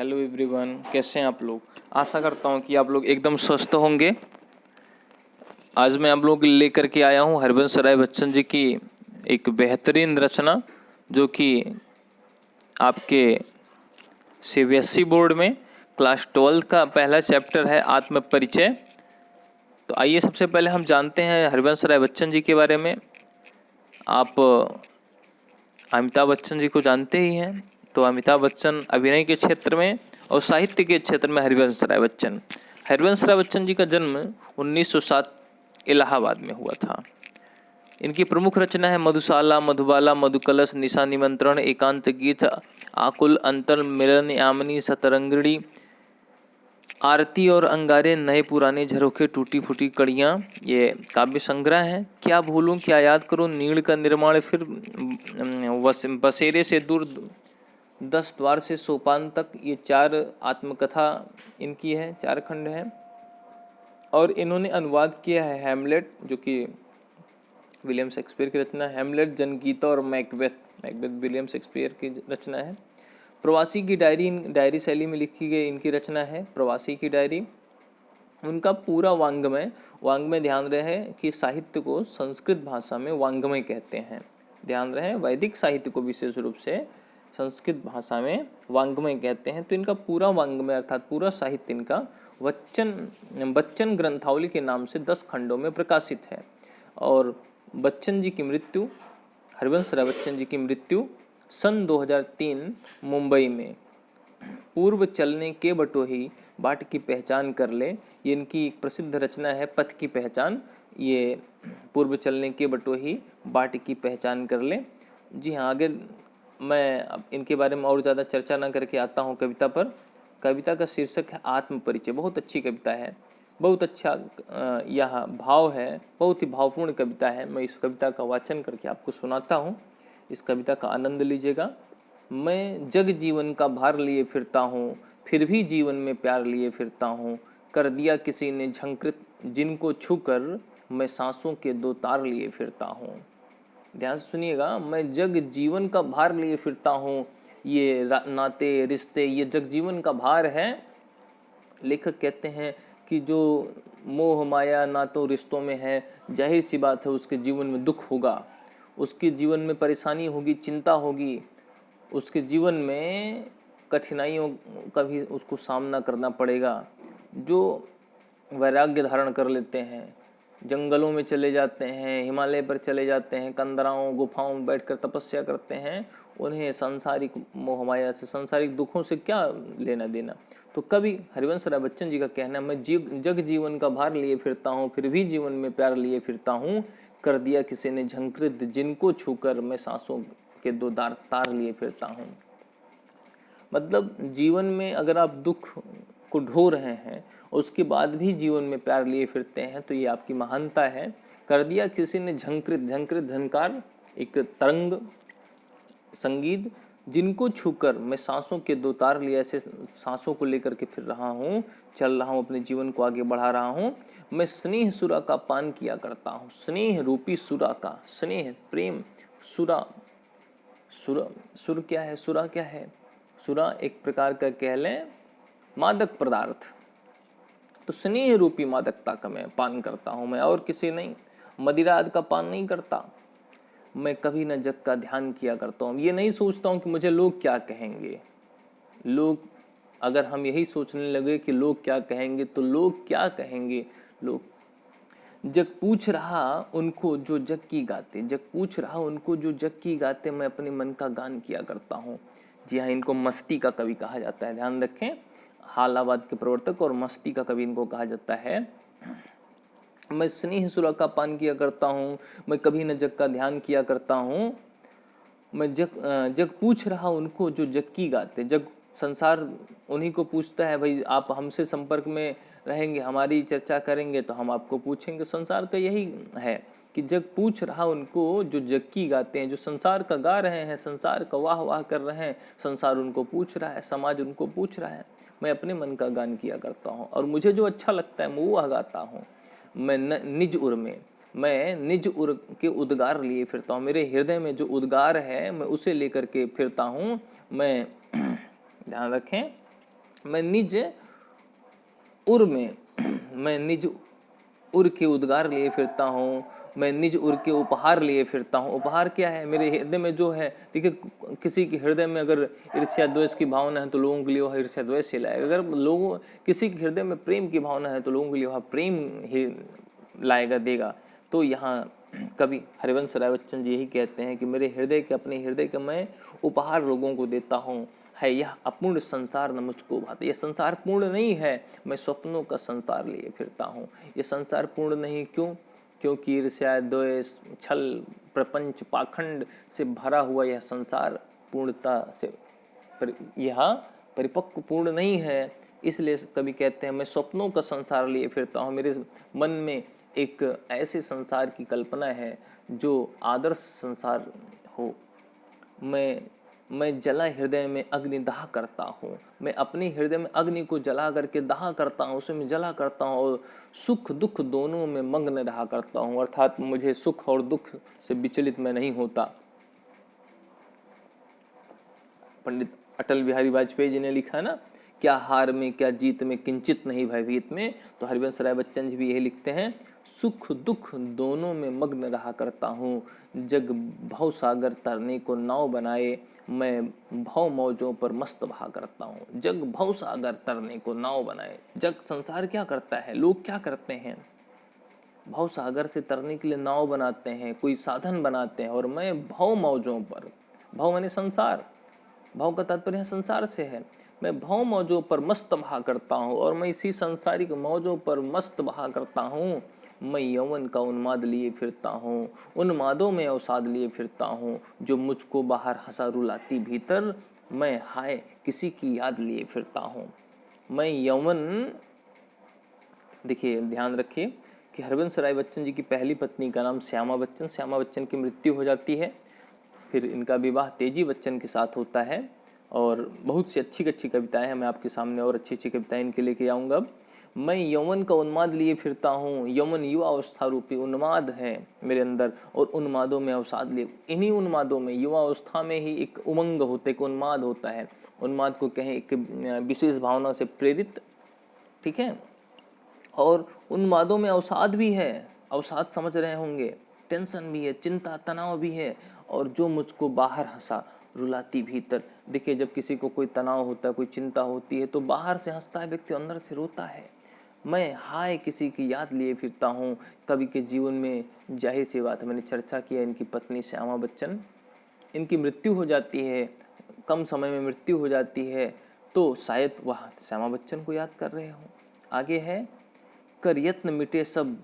Hello everyone, कैसे हैं आप लोग। आशा करता हूं कि आप लोग एकदम स्वस्थ होंगे। आज मैं आप लोगों के लिए लेकर के आया हूं हरिवंश राय बच्चन जी की एक बेहतरीन रचना, जो कि आपके सीबीएसई बोर्ड में क्लास 12 का पहला चैप्टर है, आत्म परिचय। तो आइए सबसे पहले हम जानते हैं हरिवंश राय बच्चन जी के बारे में। आप अमिताभ बच्चन जी को जानते ही हैं। तो अमिताभ बच्चन अभिनय के क्षेत्र में और साहित्य के क्षेत्र में हरिवंश राय बच्चन जी का जन्म 1907 इलाहाबाद में हुआ था। इनकी प्रमुख रचना है मधुशाला, मधुबाला, मधुकलश, निशा निमंत्रण, एकांत गीत, आकुल अंतर मिलन, यामिनी, शतरंगिणी, आरती और अंगारे, नए पुराने झरोखे, टूटी फूटी कड़ियाँ, ये काव्य संग्रह है। क्या भूलूं क्या याद करूं, नीड़ का निर्माण, फिर बसेरे से दूर, 10 द्वार से सोपान तक, ये 4 आत्मकथा इनकी है, 4 खंड हैं। और इन्होंने अनुवाद किया है हैमलेट, जो कि विलियम शेक्सपियर की रचना है। हैमलेट, जनगीता और मैकबेथ विलियम शेक्सपियर की रचना है। प्रवासी की डायरी शैली में लिखी गई इनकी रचना है प्रवासी की डायरी। उनका पूरा वांग्मय ध्यान रहे कि साहित्य को संस्कृत भाषा में वांग्मय कहते हैं। ध्यान रहे, वैदिक साहित्य को विशेष रूप से संस्कृत भाषा में वांग्मय कहते हैं। तो इनका पूरा वांग्मय अर्थात पूरा साहित्य इनका बच्चन ग्रंथावली के नाम से 10 खंडों में प्रकाशित है। और हरिवंश राय बच्चन जी की मृत्यु सन 2003 मुंबई में। पूर्व चलने के बटोही बाट की पहचान कर ले, ये इनकी एक प्रसिद्ध रचना है, पथ की पहचान। ये पूर्व चलने के बटोही बाट की पहचान कर ले। जी हाँ, आगे मैं अब इनके बारे में और ज़्यादा चर्चा ना करके आता हूँ कविता पर। कविता का शीर्षक है आत्म परिचय। बहुत अच्छी कविता है, बहुत अच्छा यह भाव है, बहुत ही भावपूर्ण कविता है। मैं इस कविता का वाचन करके आपको सुनाता हूँ, इस कविता का आनंद लीजिएगा। मैं जग जीवन का भार लिए फिरता हूँ, फिर भी जीवन में प्यार लिए फिरता हूँ। कर दिया किसी ने झंकृत, जिनको छूकर मैं सांसों के 2 तार लिए फिरता हूँ। ध्यान से सुनिएगा, मैं जग जीवन का भार लिए फिरता हूँ। ये नाते रिश्ते, ये जग जीवन का भार है। लेखक कहते हैं कि जो मोह माया नातों रिश्तों में है, जाहिर सी बात है उसके जीवन में दुख होगा, उसके जीवन में परेशानी होगी, चिंता होगी, उसके जीवन में कठिनाइयों का भी उसको सामना करना पड़ेगा। जो वैराग्य धारण कर लेते हैं, जंगलों में चले जाते हैं, हिमालय पर चले जाते हैं, कंदराओं गुफाओं में बैठकर तपस्या करते हैं, उन्हें सांसारिक मोह माया से, सांसारिक दुखों से क्या लेना देना। तो कवि हरिवंश राय बच्चन जी का कहना है, मैं जग जीवन का भार लिए फिरता हूँ, फिर भी जीवन में प्यार लिए फिरता हूँ। कर दिया किसी ने झंकृत, जिनको छूकर मैं सांसों के 2 तार लिए फिरता हूँ। मतलब जीवन में अगर आप दुख को ढो रहे हैं, उसके बाद भी जीवन में प्यार लिए फिरते हैं, तो ये आपकी महानता है। कर दिया किसी ने झंकृत झंकार, एक तरंग संगीत, जिनको छूकर मैं सांसों के 2 तार लिए, ऐसे सांसों को लेकर के फिर रहा हूँ, चल रहा हूँ, अपने जीवन को आगे बढ़ा रहा हूँ। मैं स्नेह सुरा का पान किया करता हूँ, स्नेह रूपी सुरा का, स्नेह प्रेम, सुरा सुर क्या है, सुरा क्या है, सुरा एक प्रकार का कह लें मादक पदार्थ। तो स्नेह रूपी मादकता का मैं पान करता हूँ, मैं और किसी नहीं। मदिरा आदि का पान नहीं करता। मैं कभी न जग का ध्यान किया करता हूँ, ये नहीं सोचता हूँ कि मुझे लोग क्या कहेंगे। लोग, अगर हम यही सोचने लगे कि लोग क्या कहेंगे, तो लोग क्या कहेंगे। लोग जग पूछ रहा उनको जो जग की गाते, जग पूछ रहा उनको जो जग की गाते, मैं अपने मन का गान किया करता हूँ। जी हाँ, इनको मस्ती का कवि कहा जाता है, ध्यान रखें। हालाबाद के प्रवर्तक और मस्ती का कवि इनको कहा जाता है। मैं स्नेह सुरा का पान किया करता हूँ, मैं कभी न जग का ध्यान किया करता हूँ। मैं जग पूछ रहा उनको जो जग की गाते, जग संसार उन्हीं को पूछता है, भाई आप हमसे संपर्क में रहेंगे, हमारी चर्चा करेंगे तो हम आपको पूछेंगे। संसार का यही है कि जग पूछ रहा उनको जो जग की गाते हैं, जो संसार का गा रहे हैं, संसार का वाह वाह कर रहे हैं, संसार उनको पूछ रहा है, समाज उनको पूछ रहा है। मैं अपने मन का गान किया करता हूँ और मुझे जो अच्छा लगता है मैं वो गाता हूँ। मैं निज उर में, मैं निज उर के उद्गार लिए फिरता हूँ, मेरे हृदय में जो उद्गार है मैं उसे लेकर के फिरता हूँ। मैं ध्यान रखें, मैं निज उर में मैं निज उर के उद्गार लिए फिरता हूँ, मैं निज उर के उपहार लिए फिरता हूँ। उपहार क्या है? मेरे हृदय में जो है, देखिए किसी के हृदय में अगर ईर्ष्या द्वेष की भावना है तो लोगों के लिए वह ईर्ष्या द्वेष ही लाएगा। अगर लोगों किसी के हृदय में प्रेम की भावना है तो लोगों के लिए वह प्रेम ही लाएगा, देगा। तो यहाँ कवि हरिवंश राय बच्चन जी यही कहते हैं कि मेरे हृदय के, अपने हृदय का मैं उपहार लोगों को देता हूँ। है यह अपूर्ण संसार न मुझको भाता। यह संसार पूर्ण नहीं है, मैं स्वप्नों का संसार लिए फिरता हूँ। ये संसार पूर्ण नहीं, क्यों? क्योंकि ईर्ष्या द्वेष छल प्रपंच पाखंड से भरा हुआ यह संसार पूर्णता से यह परिपक्व पूर्ण नहीं है। इसलिए कवि कहते हैं मैं स्वप्नों का संसार लिए फिरता हूँ। मेरे मन में एक ऐसे संसार की कल्पना है जो आदर्श संसार हो। मैं जला हृदय में अग्नि दाह करता हूँ। मैं अपने हृदय में अग्नि को जला करके दाह करता हूँ, उसमें जला करता हूँ और सुख दुख दोनों में मग्न रहा करता हूँ। अर्थात मुझे सुख और दुख से विचलित मैं नहीं होता। पंडित अटल बिहारी वाजपेयी जी ने लिखा ना, क्या हार में क्या जीत में किंचित नहीं भयभीत में। तो हरिवंश राय बच्चन जी भी यही लिखते हैं, सुख दुख दोनों में मग्न रहा करता हूँ। जग भव सागर तरने को नाव बनाए, मैं भव मौजों पर मस्त बहा करता हूँ। जग भव सागर तरने को नाव बनाए। जग संसार क्या करता है, लोग क्या करते हैं? भव सागर से तरने के लिए नाव बनाते हैं, कोई साधन बनाते हैं, और मैं भव मौजों पर, भव माने संसार, भाव का तात्पर्य संसार से है, मैं भाव मौजों पर मस्त बहा करता हूँ और मैं इसी सांसारिक मौजों पर मस्त बहा करता हूँ। मैं यौवन का उन्माद लिए फिरता हूँ, उन्मादों में अवसाद लिए फिरता हूँ। जो मुझको बाहर हंसा रुलाती भीतर, मैं हाय किसी की याद लिए फिरता हूँ। मैं यौवन, देखिए ध्यान रखिए कि हरिवंश राय बच्चन जी की पहली पत्नी का नाम श्यामा बच्चन, श्यामा बच्चन की मृत्यु हो जाती है। फिर इनका विवाह तेजी बच्चन के साथ होता है और बहुत सी अच्छी अच्छी कविताएं हैं। मैं आपके सामने और अच्छी अच्छी कविताएं इनके लेके आऊँगा। मैं यौवन का उन्माद लिए फिरता हूँ। यौवन युवा अवस्था रूपी उन्माद है मेरे अंदर, और उन्मादों में अवसाद लिए, इन्हीं उन्मादों में, युवा अवस्था में ही एक उमंग होता है, एक उन्माद होता है। उन्माद को कहें एक विशेष भावना से प्रेरित, ठीक है। और उन्मादों में अवसाद भी है, अवसाद समझ रहे होंगे, टेंशन भी है, चिंता तनाव भी है। और जो मुझको बाहर हंसा रुलाती भीतर। देखिए जब किसी को कोई तनाव होता है, कोई चिंता होती है, तो बाहर से हंसता है व्यक्ति, अंदर से रोता है। मैं हाय किसी की याद लिए फिरता हूँ। कवि के जीवन में जाहिर सी बात है, मैंने चर्चा किया इनकी पत्नी श्यामा बच्चन, इनकी मृत्यु हो जाती है, कम समय में मृत्यु हो जाती है, तो शायद वह श्यामा बच्चन को याद कर रहे हो। आगे है, कर यत्न मिटे सब,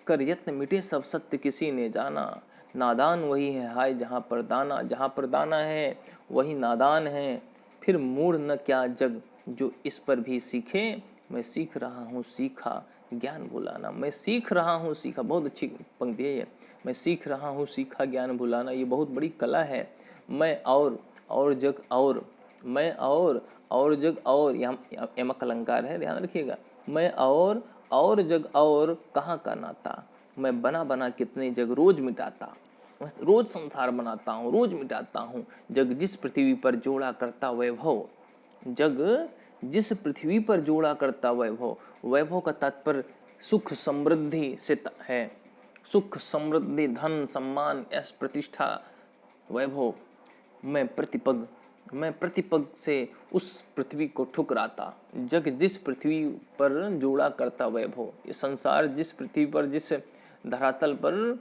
कर यत्न मिटे सब सत्य किसी ने जाना। नादान वही है हाय जहाँ पर दाना, जहाँ पर दाना है वही नादान है। फिर मूढ़ न क्या जग जो इस पर भी सीखे। मैं सीख रहा हूँ सीखा ज्ञान भुलाना। मैं सीख रहा हूँ सीखा, बहुत अच्छी पंक्ति है ये। मैं सीख रहा हूँ सीखा ज्ञान भुलाना, ये बहुत बड़ी कला है। मैं और जग और, मैं और जग और, यहाँ यमक अलंकार है, ध्यान रखिएगा। मैं और जग और कहाँ का नाता। मैं बना बना कितने जग रोज मिटाता। रोज संसार बनाता हूँ, रोज मिटाता हूँ। जग जिस पृथ्वी पर जोड़ा करता वैभव, जग जिस पृथ्वी पर जोड़ा करता वैभव, वैभव का तात्पर्य सुख समृद्धि से है। सुख समृद्धि धन सम्मान यश प्रतिष्ठा वैभव। मैं प्रतिपग से उस पृथ्वी को ठुकराता। जग जिस पृथ्वी पर जोड़ा करता वैभव, ये संसार जिस पृथ्वी पर, जिस धरातल पर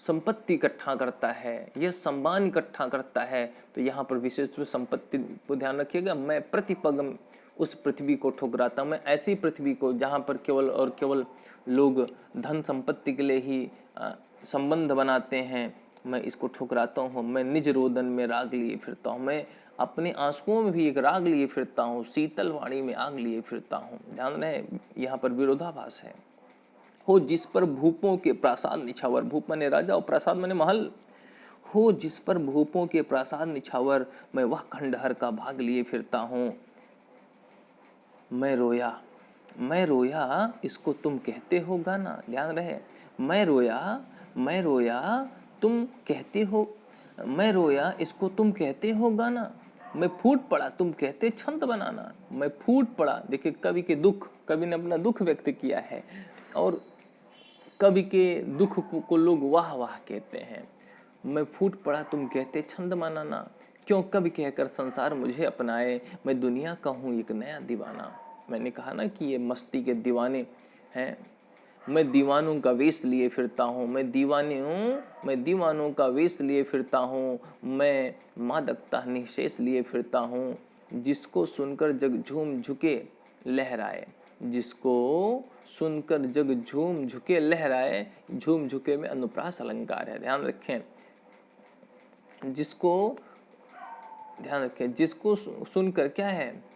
संपत्ति इकट्ठा करता है, यह सम्मान इकट्ठा करता है, तो यहाँ पर विशेष रूप से संपत्ति को ध्यान रखिएगा। मैं प्रतिपग उस पृथ्वी को ठुकराता। मैं ऐसी पृथ्वी को जहाँ पर केवल और केवल लोग धन संपत्ति के लिए ही संबंध बनाते हैं, मैं इसको ठुकराता हूँ। मैं निज रोदन में राग लिए फिरता हूँ। मैं अपने आंसुओं में भी एक राग लिए फिरता हूँ, शीतल वाणी में आग लिए फिरता हूँ। ध्यान रहे यहाँ पर विरोधाभास है। हो जिस पर भूपों के प्रासाद निछावर, भूप माने राजा और प्रासाद माने महल। हो जिस पर भूपों के प्रासाद निछावर, मैं वह खंडहर का भाग लिए फिरता हूँ। मैं रोया इसको तुम कहते हो गाना। ध्यान रहे, मैं रोया तुम कहते हो, मैं रोया इसको तुम कहते हो गाना। मैं फूट पड़ा तुम कहते छंद बनाना। मैं फूट पड़ा, देखिए कवि के दुख, कवि ने अपना दुख व्यक्त किया है और कवि के दुख को लोग वाह वाह कहते हैं। मैं फूट पड़ा तुम कहते छंद बनाना, क्यों कवि कहकर संसार मुझे अपनाए, मैं दुनिया का हूँ एक नया दीवाना। मैंने कहा ना कि ये मस्ती के दीवाने हैं। मैं दीवानों का वेश लिए फिरता हूँ, मैं दीवानी हूँ, मैं दीवानों का वेश लिए फिरता हूँ, मैं मादकता निशेष लिए फिरता हूँ। जिसको सुनकर जग झूम झुके लहराए, जिसको सुनकर जग झूम झुके लहराए, झूम झुके में अनुप्रास अलंकार है, ध्यान रखें। जिसको, ध्यान रखें, जिसको सुनकर क्या है,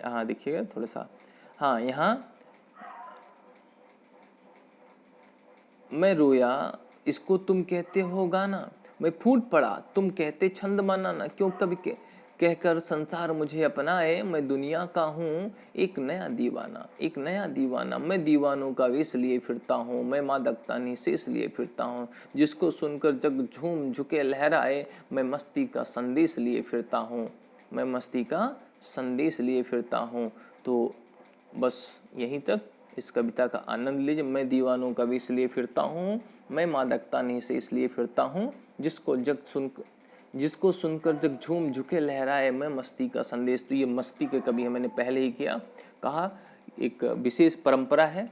हाँ देखिएगा थोड़ा सा, हाँ यहाँ मैं रोया इसको तुम कहते हो गाना, मैं फूट पड़ा तुम कहते छंद बनाना, क्यों कभी कहकर संसार मुझे अपनाए, मैं दुनिया का हूँ एक नया दीवाना, एक नया दीवाना। मैं दीवानों का वेश लिए फिरता हूँ, मैं मादकता निशेष लिए फिरता हूँ। जिसको सुनकर जग झूम झुके लहराए, मैं मस्ती का संदेश लिए फिरता हूँ, मैं मस्ती का संदेश लिए फिरता हूँ। तो बस यहीं तक इस कविता का आनंद लीजिए। मैं दीवानों का वेश लिए फिरता हूँ, मैं मादकता नहीं से इसलिए फिरता हूँ, जिसको सुनकर जग झूम झुके लहराए, मैं मस्ती का संदेश। तो ये मस्ती के कवि है, मैंने पहले ही किया कहा, एक विशेष परंपरा है।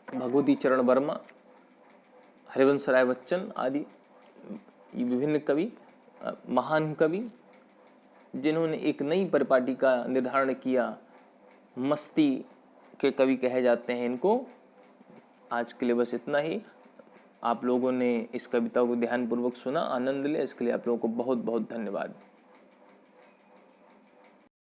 भगवती चरण वर्मा, हरिवंश राय बच्चन आदि ये विभिन्न कवि, महान कवि जिन्होंने एक नई परिपाटी का निर्धारण किया, मस्ती के कवि कहे जाते हैं इनको। आज के लिए बस इतना ही। आप लोगों ने इस कविता को ध्यानपूर्वक सुना, आनंद लिया, इसके लिए आप लोगों को बहुत बहुत धन्यवाद।